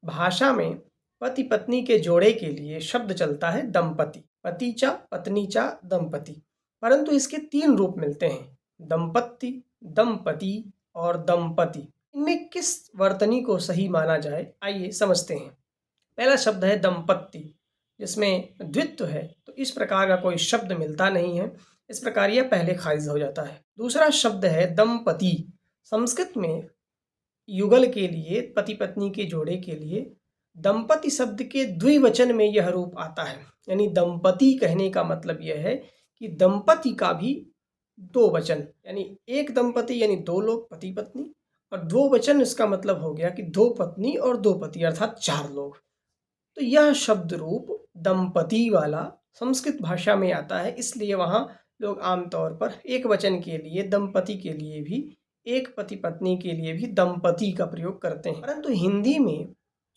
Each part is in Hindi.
भाषा में पति पत्नी के जोड़े के लिए शब्द चलता है दंपति, पतिचा, पत्नीचा, दंपति। परंतु इसके 3 रूप मिलते हैं, दंपत्ति, दंपति और दंपति। इनमें किस वर्तनी को सही माना जाए, आइए समझते हैं। पहला शब्द है दंपत्ति, जिसमें द्वित्व है, तो इस प्रकार का कोई शब्द मिलता नहीं है, इस प्रकार यह पहले खारिज हो जाता है। दूसरा शब्द है दंपति। संस्कृत में युगल के लिए, पति पत्नी के जोड़े के लिए दंपति शब्द के द्विवचन में यह रूप आता है। यानी दंपति कहने का मतलब यह है कि दंपति का भी 2 वचन, यानी एक दंपति यानी 2 लोग पति पत्नी, और 2 वचन इसका मतलब हो गया कि 2 पत्नी और 2 पति अर्थात 4 लोग। तो यह शब्द रूप दंपति वाला संस्कृत भाषा में आता है, इसलिए वहाँ लोग आमतौर पर एक वचन के लिए दंपति के लिए भी, एक पति पत्नी के लिए भी दंपति का प्रयोग करते हैं। परंतु हिंदी में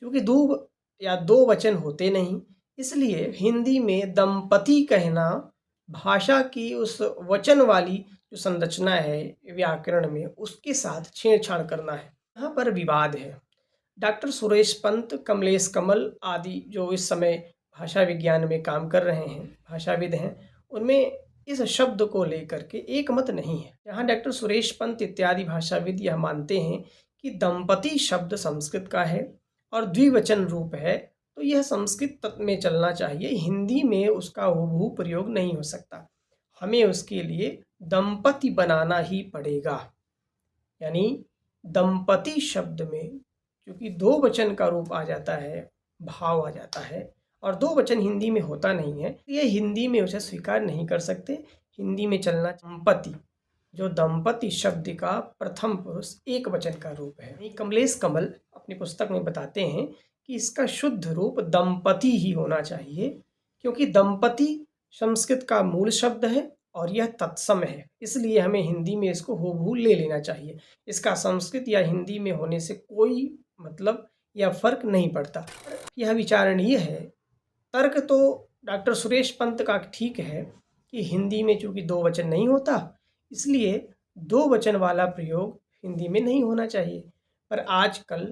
चूँकि 2 या 2 वचन होते नहीं, इसलिए हिंदी में दंपति कहना भाषा की उस वचन वाली जो संरचना है व्याकरण में, उसके साथ छेड़छाड़ करना है। यहाँ पर विवाद है। डॉक्टर सुरेश पंत, कमलेश कमल आदि जो इस समय भाषा विज्ञान में काम कर रहे हैं, भाषाविद हैं, उनमें इस शब्द को लेकर के एक मत नहीं है। यहाँ डॉक्टर सुरेश पंत इत्यादि भाषाविद यह मानते हैं कि दंपति शब्द संस्कृत का है और द्विवचन रूप है, तो यह संस्कृत तत्व में चलना चाहिए, हिंदी में उसका हुबहू प्रयोग नहीं हो सकता। हमें उसके लिए दंपति बनाना ही पड़ेगा। यानी दंपति शब्द में क्योंकि 2 वचन का रूप आ जाता है, भाव आ जाता है, और 2 वचन हिंदी में होता नहीं है, ये हिंदी में उसे स्वीकार नहीं कर सकते। हिंदी में चलना दंपति, जो दंपति शब्द का प्रथम पुरुष एक वचन का रूप है। कमलेश कमल अपनी पुस्तक में बताते हैं कि इसका शुद्ध रूप दंपति ही होना चाहिए, क्योंकि दंपति संस्कृत का मूल शब्द है और यह तत्सम है, इसलिए हमें हिंदी में इसको हूबहू ले लेना चाहिए। इसका संस्कृत या हिंदी में होने से कोई मतलब या फर्क नहीं पड़ता। यह विचारणीय है। तर्क तो डॉक्टर सुरेश पंत का ठीक है कि हिंदी में चूँकि 2 वचन नहीं होता, इसलिए 2 वचन वाला प्रयोग हिंदी में नहीं होना चाहिए। पर आजकल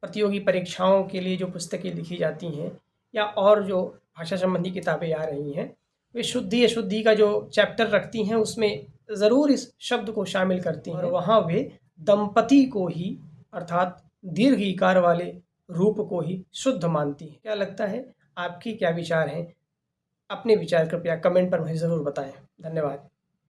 प्रतियोगी परीक्षाओं के लिए जो पुस्तकें लिखी जाती हैं या और जो भाषा संबंधी किताबें आ रही हैं, वे शुद्धि अशुद्धि का जो चैप्टर रखती हैं, उसमें ज़रूर इस शब्द को शामिल करती हैं और वहाँ वे दंपति को ही अर्थात दीर्घ इकार वाले रूप को ही शुद्ध मानती हैं। क्या लगता है, आपकी क्या विचार हैं? अपने विचार कृपया कमेंट पर मुझे ज़रूर बताएं। धन्यवाद।